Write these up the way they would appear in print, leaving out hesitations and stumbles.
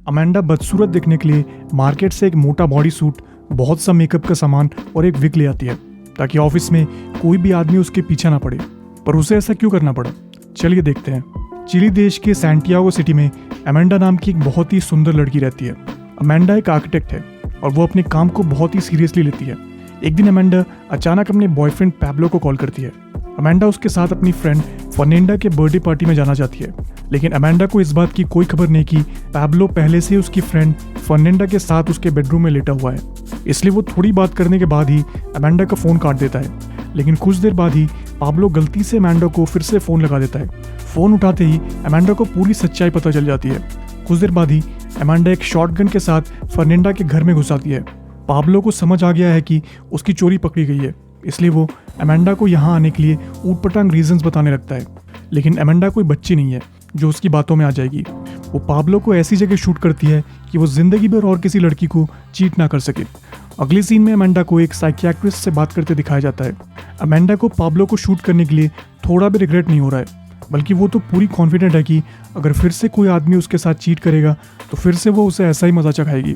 Amanda बदसूरत दिखने के लिए मार्केट से एक मोटा बॉडी सूट, बहुत सा मेकअप का सामान और एक विग ले आती है ताकि ऑफिस में कोई भी आदमी उसके पीछे ना पड़े। पर उसे ऐसा क्यों करना पड़ा, चलिए देखते हैं। चिली देश के सैंटियागो सिटी में अमेंडा नाम की एक बहुत ही सुंदर लड़की रहती है। अमेंडा एक आर्किटेक्ट है और वो अपने काम को बहुत ही सीरियसली लेती है। एक दिन अमेंडा अचानक अपने बॉयफ्रेंड पैब्लो को कॉल करती है। अमेंडा उसके साथ अपनी फ्रेंड फर्नांडा के बर्थडे पार्टी में जाना चाहती है, लेकिन अमेंडा को इस बात की कोई खबर नहीं कि पैब्लो पहले से उसकी फ्रेंड फर्नांडा के साथ उसके बेडरूम में लेटा हुआ है। इसलिए वो थोड़ी बात करने के बाद ही अमेंडा का फोन काट देता है। लेकिन कुछ देर बाद ही पैब्लो गलती से अमेंडा को फिर से फोन लगा देता है। फोन उठाते ही अमेंडा को पूरी सच्चाई पता चल जाती है। कुछ देर बाद ही अमेंडा एक शॉटगन के साथ फर्नांडा के घर में घुस आती है। पैब्लो को समझ आ गया है कि उसकी चोरी पकड़ी गई है, इसलिए वो अमेंडा को यहाँ आने के लिए ऊटपटांग रीजंस बताने लगता है। लेकिन अमेंडा कोई बच्ची नहीं है जो उसकी बातों में आ जाएगी। वो पैब्लो को ऐसी जगह शूट करती है कि वो जिंदगी भर और किसी लड़की को चीट ना कर सके। अगले सीन में अमेंडा को एक साइकियाट्रिस्ट से बात करते दिखाया जाता है। अमेंडा को पैब्लो को शूट करने के लिए थोड़ा भी रिग्रेट नहीं हो रहा है, बल्कि वो तो पूरी कॉन्फिडेंट है कि अगर फिर से कोई आदमी उसके साथ चीट करेगा तो फिर से वो उसे ऐसा ही मजा चखाएगी।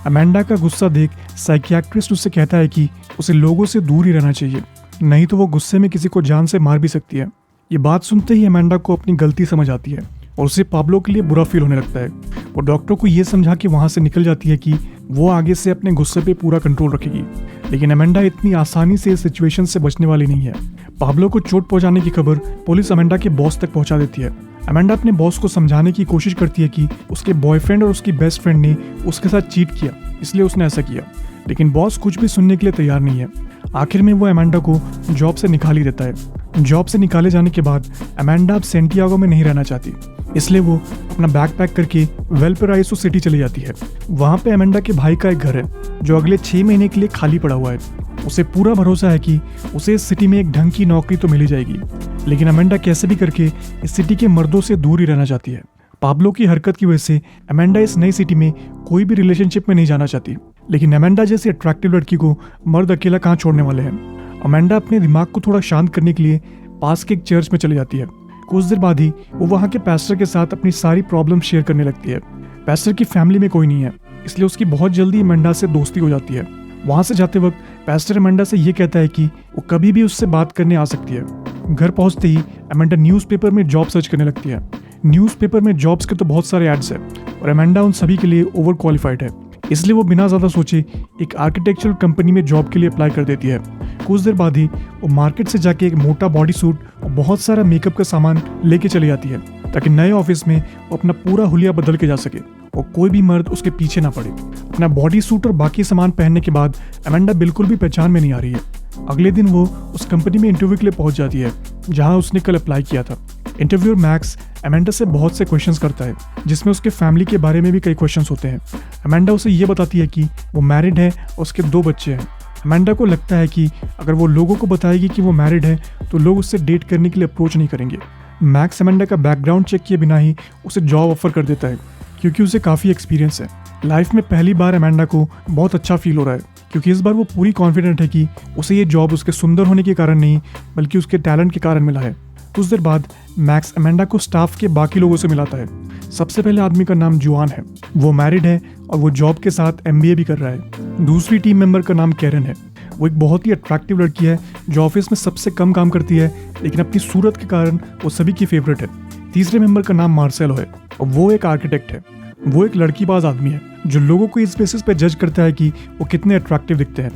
अमेंडा का गुस्सा देख साइकियाट्रिस्ट उससे कहता है कि उसे लोगों से दूर ही रहना चाहिए, नहीं तो वो गुस्से में किसी को जान से मार भी सकती है। ये बात सुनते ही अमेंडा को अपनी गलती समझ आती है और उसे पैब्लो के लिए बुरा फील होने लगता है। वो डॉक्टर को ये समझा के वहाँ से निकल जाती है कि वो आगे से अपने गुस्से पे पूरा कंट्रोल रखेगी। लेकिन अमेंडा इतनी आसानी से इस सिचुएशन से बचने वाली नहीं है। पैब्लो को चोट पहुंचाने की खबर पुलिस अमेंडा के बॉस तक पहुंचा देती है। अमेंडा अपने बॉस को समझाने की कोशिश करती है कि उसके बॉयफ्रेंड और उसकी बेस्ट फ्रेंड ने उसके साथ चीट किया, इसलिए उसने ऐसा किया। लेकिन बॉस कुछ भी सुनने के लिए तैयार नहीं है। आखिर में वो अमेंडा को जॉब से निकाल ही देता है। जॉब से निकाले जाने के बाद अमेंडा अब सैंटियागो में नहीं रहना चाहती, इसलिए वो अपना बैग पैक करके वेल्पराइसो सिटी चली जाती है। वहाँ पे अमेंडा के भाई का एक घर है जो अगले 6 महीने के लिए खाली पड़ा हुआ है। उसे पूरा भरोसा है कि उसे इस सिटी में एक ढंग की नौकरी तो मिल ही जाएगी, लेकिन अमेंडा कैसे भी करके इस सिटी के मर्दों से दूर ही रहना चाहती है। पैब्लो की हरकत की वजह से अमेंडा इस नई सिटी में कोई भी रिलेशनशिप में नहीं जाना चाहती, लेकिन अमेंडा जैसी अट्रैक्टिव लड़की को मर्द अकेला कहाँ छोड़ने वाले हैं। अमेंडा अपने दिमाग को थोड़ा शांत करने के लिए पास के एक चर्च में चली जाती है। कुछ देर बाद ही वो वहाँ के पास्टर के साथ अपनी सारी प्रॉब्लम शेयर करने लगती है। पास्टर की फैमिली में कोई नहीं है, इसलिए उसकी बहुत जल्दी अमेंडा से दोस्ती हो जाती है। वहाँ से जाते वक्त पास्टर अमेंडा से ये कहता है कि वो कभी भी उससे बात करने आ सकती है। घर पहुँचते ही अमेंडा न्यूज़पेपर में जॉब सर्च करने लगती है। न्यूज़पेपर में जॉब्स के तो बहुत सारे एड्स हैं और अमेंडा उन सभी के लिए ओवर क्वालिफाइड है, इसलिए वो बिना ज़्यादा सोचे एक आर्किटेक्चरल कंपनी में जॉब के लिए अप्लाई कर देती है। कुछ देर बाद ही वो मार्केट से जाके एक मोटा बॉडी सूट और बहुत सारा मेकअप का सामान लेके चली जाती है ताकि नए ऑफिस में वो अपना पूरा हुलिया बदल के जा सके और कोई भी मर्द उसके पीछे ना पड़े। अपना बॉडी सूट और बाकी सामान पहनने के बाद अमेंडा बिल्कुल भी पहचान में नहीं आ रही है। अगले दिन वो उस कंपनी में इंटरव्यू के लिए पहुंच जाती है जहां उसने कल अप्लाई किया था। इंटरव्यूअर मैक्स अमेंडा से बहुत से क्वेश्चंस करता है, जिसमें उसके फैमिली के बारे में भी कई क्वेश्चंस होते हैं। अमेंडा उसे ये बताती है कि वो मैरिड है और उसके 2 बच्चे हैं। अमेंडा को लगता है कि अगर वो लोगों को बताएगी कि वो मैरिड है तो लोग उससे डेट करने के लिए अप्रोच नहीं करेंगे। मैक्स अमेंडा का बैकग्राउंड चेक किए बिना ही उसे जॉब ऑफर कर देता है, क्योंकि उसे काफ़ी एक्सपीरियंस है। लाइफ में पहली बार अमेंडा को बहुत अच्छा फील हो रहा है, क्योंकि इस बार वो पूरी कॉन्फिडेंट है कि उसे ये जॉब उसके सुंदर होने के कारण नहीं बल्कि उसके टैलेंट के कारण मिला है। कुछ देर बाद मैक्स अमेंडा को स्टाफ के बाकी लोगों से मिलाता है। सबसे पहले आदमी का नाम जुआन है, वो मैरिड है और वो जॉब के साथ MBA भी कर रहा है। दूसरी टीम मेंबर का नाम कैरन है, वो एक बहुत ही अट्रैक्टिव लड़की है जो ऑफिस में सबसे कम काम करती है, लेकिन अपनी सूरत के कारण वो सभी की फेवरेट है। तीसरे मेंबर का नाम मार्सेलो है और वो एक आर्किटेक्ट है। वो एक लड़कीबाज आदमी है जो लोगों को इस बेसिस पे जज करता है कि वो कितने अट्रैक्टिव दिखते हैं।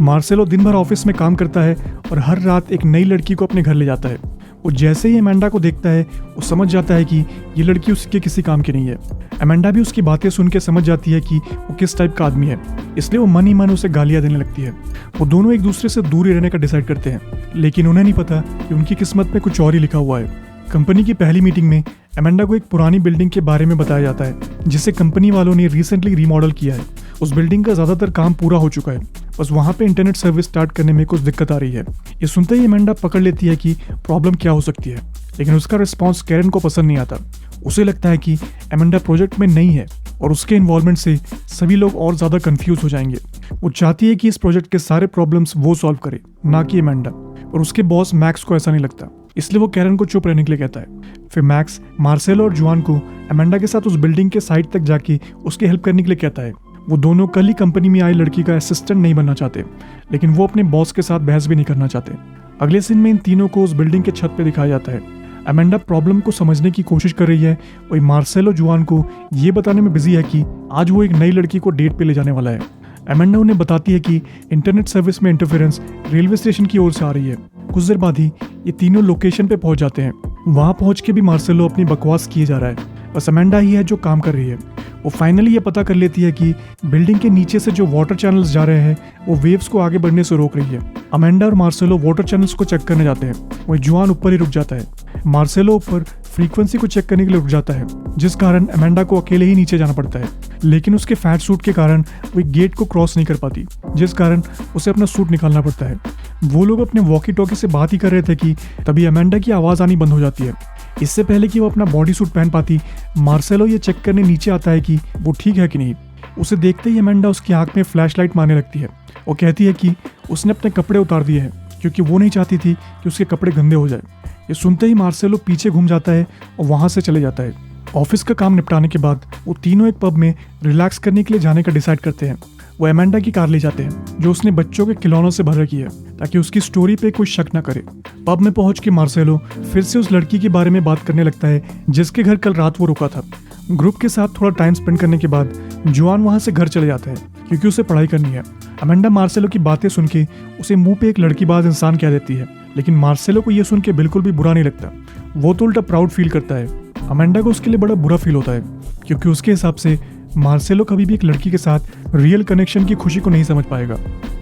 मार्सेलो दिन भर ऑफिस में काम करता है और हर रात एक नई लड़की को अपने घर ले जाता है। वो जैसे ही अमेंडा को देखता है वो समझ जाता है कि ये लड़की उसके किसी काम की नहीं है। अमेंडा भी उसकी बातें सुन के समझ जाती है कि वो किस टाइप का आदमी है, इसलिए वो मन ही मन उसे गालियाँ देने लगती है। वो दोनों एक दूसरे से दूर ही रहने का डिसाइड करते हैं, लेकिन उन्हें नहीं पता कि उनकी किस्मत में कुछ और ही लिखा हुआ है। कंपनी की पहली मीटिंग में अमेंडा को एक पुरानी बिल्डिंग के बारे में बताया जाता है जिसे कंपनी वालों ने रिसेंटली रीमॉडल किया है। उस बिल्डिंग का ज़्यादातर काम पूरा हो चुका है, बस वहाँ पे इंटरनेट सर्विस स्टार्ट करने में कुछ दिक्कत आ रही है। ये सुनते ही अमेंडा पकड़ लेती है कि प्रॉब्लम क्या हो सकती है, लेकिन उसका रिस्पॉन्स कैरन को पसंद नहीं आता। उसे लगता है कि अमेंडा प्रोजेक्ट में नई है और उसके इन्वॉल्वमेंट से सभी लोग और ज़्यादा कन्फ्यूज हो जाएंगे। वो चाहती है कि इस प्रोजेक्ट के सारे प्रॉब्लम्स वो सॉल्व करे, ना कि अमेंडा। और उसके बॉस मैक्स को ऐसा नहीं लगता, इसलिए वो कैरन को चुप रहने के लिए कहता है। फिर मैक्स मार्सेलो और जुआन को अमेंडा के साथ उस बिल्डिंग के साइड तक जाके उसकी हेल्प करने के लिए कहता है। वो दोनों कल ही कंपनी में आई लड़की का असिस्टेंट नहीं बनना चाहते, लेकिन वो अपने बॉस के साथ बहस भी नहीं करना चाहते। अगले सीन में इन तीनों को उस बिल्डिंग के छत पे दिखाया जाता है। अमेंडा प्रॉब्लम को समझने की कोशिश कर रही है, वही मार्सेलो जुआन को ये बताने में बिजी है कि आज वो एक नई लड़की को डेट पे ले जाने वाला है। अमेंडा उन्हें बताती है कि इंटरनेट सर्विस में इंटरफेरेंस रेलवे स्टेशन की ओर से आ रही है। कुछ देर बाद ही ये तीनों लोकेशन पे पहुंच जाते हैं। वहां पहुंच के भी मार्सेलो अपनी बकवास किए जा रहा है, बस अमेंडा ही है जो काम कर रही है। वो फाइनली ये पता कर लेती है कि बिल्डिंग के नीचे से जो वाटर चैनल्स जा रहे हैं वो वेव्स को आगे बढ़ने से रोक रही है। अमेंडा और मार्सेलो वाटर चैनल्स को चेक करने जाते हैं, वही जुआन ऊपर ही रुक जाता है। मार्सेलो ऊपर फ्रीक्वेंसी को चेक करने के लिए रुक जाता है, जिस कारण अमेंडा को अकेले ही नीचे जाना पड़ता है। लेकिन उसके फैट सूट के कारण वो गेट को क्रॉस नहीं कर पाती, जिस कारण उसे अपना सूट निकालना पड़ता है। वो लोग अपने वॉकी टॉकी से बात ही कर रहे थे कि तभी अमेंडा की आवाज़ आनी बंद हो जाती है। इससे पहले कि वो अपना बॉडी सूट पहन पाती, मार्सेलो ये चेक करने नीचे आता है कि वो ठीक है कि नहीं। उसे देखते ही अमेंडा उसकी आंख में फ्लैशलाइट मारने लगती है। वो कहती है कि उसने अपने कपड़े उतार दिए हैं क्योंकि वो नहीं चाहती थी कि उसके कपड़े गंदे हो जाए। ये सुनते ही मार्सेलो पीछे घूम जाता है और वहां से चले जाता है। ऑफिस का काम निपटाने के बाद वो तीनों एक पब में रिलैक्स करने के लिए जाने का डिसाइड करते हैं। वो अमेंडा की कार ले जाते हैं जो उसने बच्चों के खिलौनों से भर रखी है, ताकि उसकी स्टोरी पे कोई शक ना करे। पब में पहुंच के मार्सेलो फिर से उस लड़की के बारे में बात करने लगता है जिसके घर कल रात वो रुका था। ग्रुप के साथ थोड़ा टाइम स्पेंड करने के बाद जुआन वहां से घर चले जाता है क्योंकि उसे पढ़ाई करनी है। अमेंडा मार्सेलो की बातें सुन के उसे मुंह पे एक लड़कीबाज इंसान कह देती है, लेकिन मार्सेलो को यह सुन के बिल्कुल भी बुरा नहीं लगता। वो तो उल्टा प्राउड फील करता है। अमेंडा को उसके लिए बड़ा बुरा फील होता है क्योंकि उसके हिसाब से मार्सेलो कभी भी एक लड़की के साथ रियल कनेक्शन की खुशी को नहीं समझ पाएगा।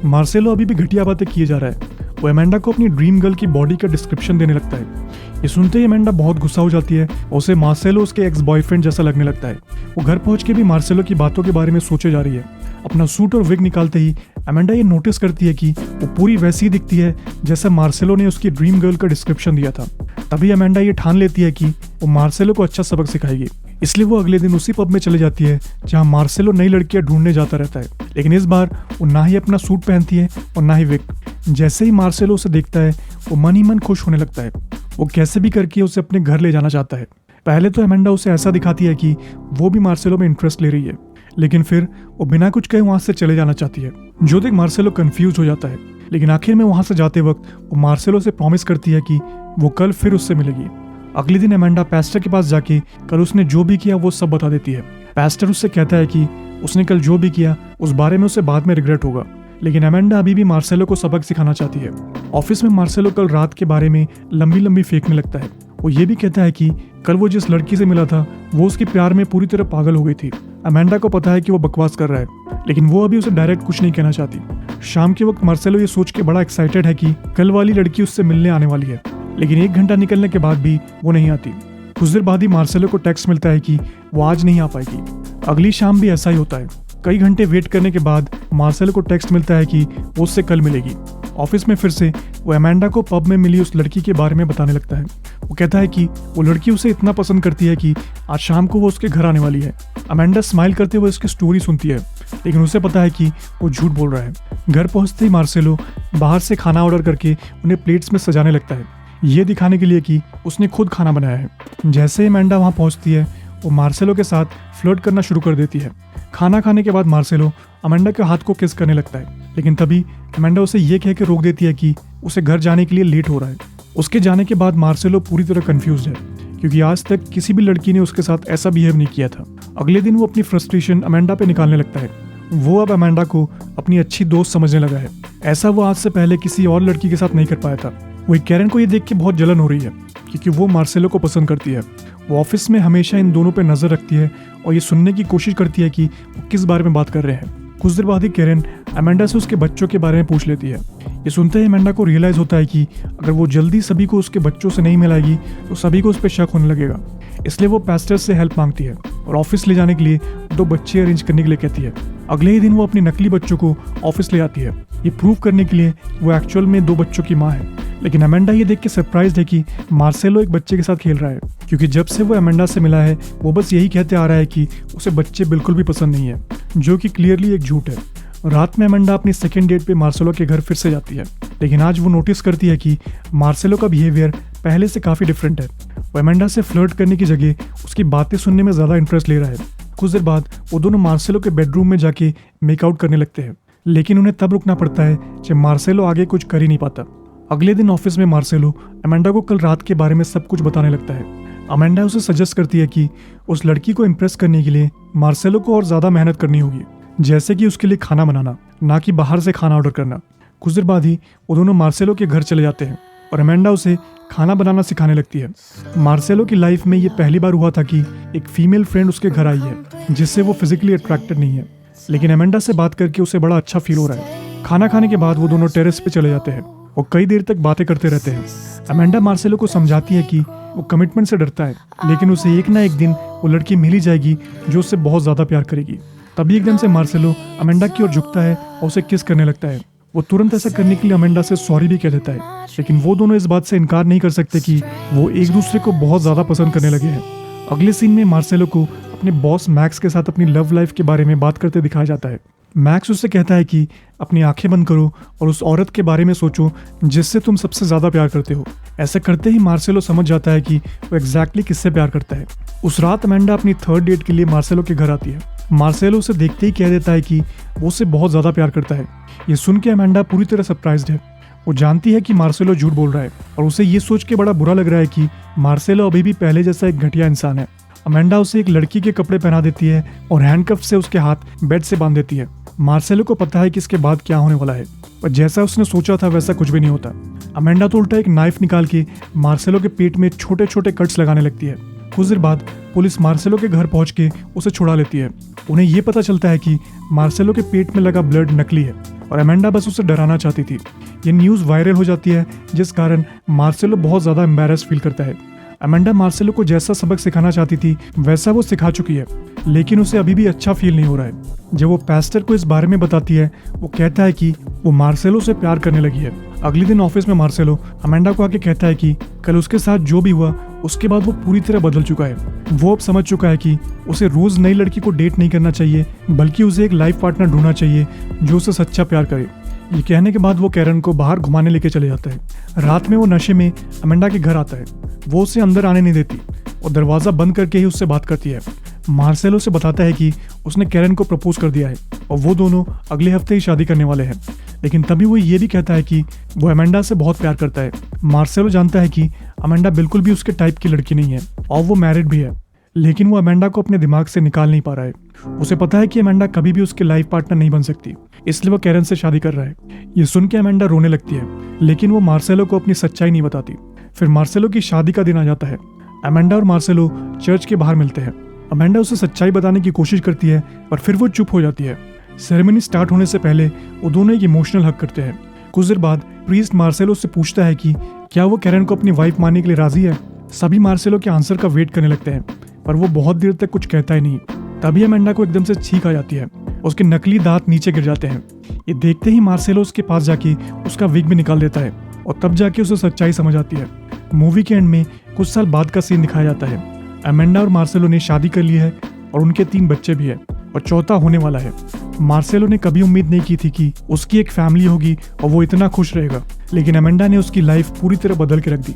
मार्सेलो अभी भी घटिया बातें किए जा रहा है। वो अमेंडा को अपनी ड्रीम गर्ल की बॉडी का डिस्क्रिप्शन देने लगता है। ये सुनते ही अमेंडा बहुत गुस्सा हो जाती है और उसे मार्सेलो उसके एक्स बॉयफ्रेंड जैसा लगने लगता है। वो घर पहुंच के भी मार्सेलो की बातों के बारे में सोचे जा रही है। अपना सूट और विग निकालते ही अमेंडा ये नोटिस करती है कि वो पूरी वैसी ही दिखती है जैसा मार्सेलो ने उसकी ड्रीम गर्ल का डिस्क्रिप्शन दिया था। तभी अमेंडा ये ठान लेती है कि वो मार्सेलो को अच्छा सबक सिखाएगी। इसलिए वो अगले दिन उसी पब में चले जाती है जहां मार्सेलो नई लड़कियां ढूंढने जाता रहता है, लेकिन इस बार वो ना ही अपना सूट पहनती है और ना ही विग। जैसे ही मार्सेलो उसे देखता है वो मन ही मन खुश होने लगता है। वो कैसे भी करके उसे अपने घर ले जाना चाहता है। पहले तो अमेंडा उसे ऐसा दिखाती है कि वो भी मार्सेलो में इंटरेस्ट ले रही है, लेकिन फिर वो बिना कुछ कहे वहां से चले जाना चाहती है। जो देख मार्सेलो कंफ्यूज हो जाता है, लेकिन आखिर में वहां से जाते वक्त वो मार्सेलो से प्रॉमिस करती है कि वो कल फिर उससे मिलेगी। अगले दिन अमेंडा पैस्टर के पास जाके कल उसने जो भी किया वो सब बता देती है। पैस्टर उससे कहता है कि उसने कल जो भी किया उस बारे में उसे बाद में रिग्रेट होगा, लेकिन अमेंडा अभी भी मार्सेलो को सबक सिखाना चाहती है। ऑफिस में मार्सेलो कल रात के बारे में लंबी लंबी फेंकने लगता है। वो ये भी कहता है कि कल वो जिस लड़की से मिला था वो उसके प्यार में पूरी तरह पागल हो गई थी। अमेंडा को पता है कि वो बकवास कर रहा है, लेकिन वो अभी उसे डायरेक्ट कुछ नहीं कहना चाहती। शाम के वक्त मार्सेलो ये सोच के बड़ा एक्साइटेड है कि कल वाली लड़की उससे मिलने आने वाली है, लेकिन 1 घंटा निकलने के बाद भी वो नहीं आती। कुछ देर बाद ही मार्सेलो को टेक्स्ट मिलता है कि वो आज नहीं आ पाएगी। अगली शाम भी ऐसा ही होता है। कई घंटे वेट करने के बाद मार्सेलो को टेक्स्ट मिलता है कि वो उससे कल मिलेगी। ऑफिस में फिर से वो अमेंडा को पब में मिली उस लड़की के बारे में बताने लगता है। वो कहता है कि वो लड़की उसे इतना पसंद करती है कि आज शाम को वो उसके घर आने वाली है। अमेंडा स्माइल करते हुए उसकी स्टोरी सुनती है, लेकिन उसे पता है कि वो झूठ बोल रहा है। घर पहुंचते ही मार्सेलो बाहर से खाना ऑर्डर करके उन्हें प्लेट्स में सजाने लगता है, ये दिखाने के लिए कि उसने खुद खाना बनाया है। जैसे ही अमेंडा वहां पहुंचती है वो मार्सेलो के साथ फ्लर्ट करना शुरू कर देती है। खाना खाने के बाद मार्सेलो अमेंडा के हाथ को किस करने लगता है, लेकिन तभी अमेंडा उसे ये कह के रोक देती है कि उसे घर जाने के लिए लेट हो रहा है। उसके जाने के बाद मार्सेलो पूरी तरह कंफ्यूज है क्योंकि आज तक किसी भी लड़की ने उसके साथ ऐसा बिहेव नहीं किया था। अगले दिन वो अपनी फ्रस्ट्रेशन अमेंडा पे निकालने लगता है। वो अब अमेंडा को अपनी अच्छी दोस्त समझने लगा है। ऐसा वो आज से पहले किसी और लड़की के साथ नहीं कर पाया था। वही कैरन को ये देख के बहुत जलन हो रही है क्योंकि वो मार्सेलो को पसंद करती है। वो ऑफिस में हमेशा इन दोनों पे नजर रखती है और ये सुनने की कोशिश करती है कि वो किस बारे में बात कर रहे हैं। कुछ देर बाद ही कैरन अमेंडा से उसके बच्चों के बारे में पूछ लेती है। ये सुनते ही अमेंडा को रियलाइज होता है कि अगर वो जल्दी सभी को उसके बच्चों से नहीं मिलाएगी तो सभी को उस पर शक होने लगेगा। इसलिए वो पैस्टर से हेल्प मांगती है और ऑफिस ले जाने के लिए 2 बच्चे अरेंज करने के लिए कहती है। अगले ही दिन वो अपनी नकली बच्चों को ऑफिस ले आती है, ये प्रूव करने के लिए वो एक्चुअल में 2 बच्चों की माँ है। लेकिन अमेंडा ये देख के सरप्राइज्ड है कि मार्सेलो एक बच्चे के साथ खेल रहा है, क्योंकि जब से वो अमेंडा से मिला है वो बस यही कहते आ रहा है कि उसे बच्चे बिल्कुल भी पसंद नहीं है, जो कि क्लियरली एक झूठ है। रात में अमेंडा अपनी सेकेंड डेट पे मार्सेलो के घर फिर से जाती है, लेकिन आज वो नोटिस करती है कि मार्सेलो का बिहेवियर पहले से काफ़ी डिफरेंट है। वो अमेंडा से फ्लर्ट करने की जगह उसकी बातें सुनने में ज़्यादा इंटरेस्ट ले रहा है। कुछ देर बाद वो दोनों मार्सेलो के बेडरूम में जाके मेकआउट करने लगते हैं, लेकिन उन्हें तब रुकना पड़ता है जब मार्सेलो आगे कुछ कर ही नहीं पाता। अगले दिन ऑफिस में मार्सेलो अमेंडा को कल रात के बारे में सब कुछ बताने लगता है। अमेंडा उसे सजेस्ट करती है कि उस लड़की को इम्प्रेस करने के लिए मार्सेलो को और ज़्यादा मेहनत करनी होगी, जैसे कि उसके लिए खाना बनाना, ना कि बाहर से खाना ऑर्डर करना। कुछ देर बाद ही वो दोनों मार्सेलो के घर चले जाते हैं और अमेंडा उसे खाना बनाना सिखाने लगती है। मार्सेलो की लाइफ में ये पहली बार हुआ था कि एक फीमेल फ्रेंड उसके घर आई है जिससे वो फिजिकली अट्रैक्टेड नहीं है, लेकिन अमेंडा से बात करके उसे बड़ा अच्छा फील हो रहा है। खाना खाने के बाद वो दोनों टेरेस पे चले जाते हैं और कई देर तक बातें करते रहते हैं। अमेंडा मार्सेलो को समझाती है कि वो कमिटमेंट से डरता है, लेकिन उसे एक ना एक दिन वो लड़की मिल ही जाएगी जो उससे बहुत ज़्यादा प्यार करेगी। तभी एकदम से मार्सेलो अमेंडा की ओर झुकता है और उसे किस करने लगता है। वो तुरंत ऐसा करने के लिए अमेंडा से सॉरी भी कह देता है, लेकिन वो दोनों इस बात से इनकार नहीं कर सकते कि वो एक दूसरे को बहुत ज़्यादा पसंद करने लगे हैं। अगले सीन में मार्सेलो को अपने बॉस मैक्स के साथ अपनी लव लाइफ के बारे में बात करते दिखाया जाता है। मैक्स उससे कहता है कि अपनी आंखें बंद करो और उस औरत के बारे में सोचो जिससे तुम सबसे ज़्यादा प्यार करते हो। ऐसा करते ही मार्सेलो समझ जाता है कि वो एग्जैक्टली किससे प्यार करता है। उस रात अमेंडा अपनी थर्ड डेट के लिए मार्सेलो के घर आती है। मार्सेलो उसे देखते ही कह देता है कि वो उससे बहुत ज़्यादा प्यार करता है। ये सुन के अमेंडा पूरी तरह सरप्राइज्ड है। वो जानती है कि मार्सेलो झूठ बोल रहा है और उसे ये सोच के बड़ा बुरा लग रहा है कि मार्सेलो अभी भी पहले जैसा एक घटिया इंसान है। अमेंडा उसे एक लड़की के कपड़े पहना देती है और हैंडकफ से उसके हाथ बेड से बांध देती है। मार्सेलो को पता है कि इसके बाद क्या होने वाला है, पर जैसा उसने सोचा था वैसा कुछ भी नहीं होता। अमेंडा तो उल्टा एक नाइफ निकाल के मार्सेलो के पेट में छोटे छोटे कट्स लगाने लगती है। कुछ देर बाद पुलिस मार्सेलो के घर पहुंच के उसे छुड़ा लेती है। उन्हें ये पता चलता है कि मार्सेलो के पेट में लगा ब्लड नकली है और अमेंडा बस उसे डराना चाहती थी। ये न्यूज़ वायरल हो जाती है, जिस कारण मार्सेलो बहुत ज़्यादा एम्बैरेस फील करता है। अमेंडा मार्सेलो को जैसा सबक सिखाना चाहती थी वैसा वो सिखा चुकी है, लेकिन उसे अभी भी अच्छा फील नहीं हो रहा है। जब वो पास्टर को इस बारे में बताती है, वो कहता है कि वो मार्सेलो से प्यार करने लगी है। अगले दिन ऑफिस में मार्सेलो अमेंडा को आके कहता है कि कल उसके साथ जो भी हुआ उसके बाद वो पूरी तरह बदल चुका है। वो अब समझ चुका है कि उसे रोज नई लड़की को डेट नहीं करना चाहिए, बल्कि उसे एक लाइफ पार्टनर ढूंढना चाहिए जो उसे सच्चा प्यार करे। ये कहने के बाद वो कैरन को बाहर घुमाने लेके चले जाता है। रात में वो नशे में अमेंडा के घर आता है। वो उसे अंदर आने नहीं देती और दरवाज़ा बंद करके ही उससे बात करती है। मार्सेलो से बताता है कि उसने कैरन को प्रपोज कर दिया है और वो दोनों अगले हफ्ते ही शादी करने वाले हैं। लेकिन तभी वो ये भी कहता है कि वो अमेंडा से बहुत प्यार करता है। मार्सेलो जानता है कि अमेंडा बिल्कुल भी उसके टाइप की लड़की नहीं है और वो मैरिड भी है, लेकिन वो अमेंडा को अपने दिमाग से निकाल नहीं पा रहा है। उसे पता है कि अमेंडा कभी भी उसके लाइफ पार्टनर नहीं बन सकती, इसलिए वो कैरन से शादी कर रहा है। ये सुन के अमेंडा रोने लगती है, लेकिन वो मार्सेलो को अपनी सच्चाई नहीं बताती। फिर मार्सेलो की शादी का दिन आ जाता है। अमेंडा और मार्सेलो चर्च के बाहर मिलते हैं। अमेंडा उसे सच्चाई बताने की कोशिश करती है और फिर वो चुप हो जाती है। सेरेमनी स्टार्ट होने से पहले वो दोनों एक इमोशनल हग करते हैं। कुछ देर बाद प्रीस्ट मार्सेलो से पूछता है कि क्या वो कैरन को अपनी वाइफ मानने के लिए राजी है। सभी मार्सेलो के आंसर का वेट करने लगते हैं, पर वो बहुत देर तक कुछ कहता ही नहीं। तभी अमेंडा को एकदम से छींक आ जाती है। उसके नकली दांत नीचे गिर जाते हैं। ये देखते ही मार्सेलो उसके पास जाके उसका विग भी निकाल देता है और तब जाके उसे सच्चाई समझ आती है। मूवी के एंड में कुछ साल बाद का सीन दिखाया जाता है। अमेंडा और मार्सेलो ने शादी कर ली है और उनके 3 बच्चे भी हैं और चौथा होने वाला है। मार्सेलो ने कभी उम्मीद नहीं की थी कि उसकी एक फैमिली होगी और वो इतना खुश रहेगा, लेकिन अमेंडा ने उसकी लाइफ पूरी तरह बदल के रख दी।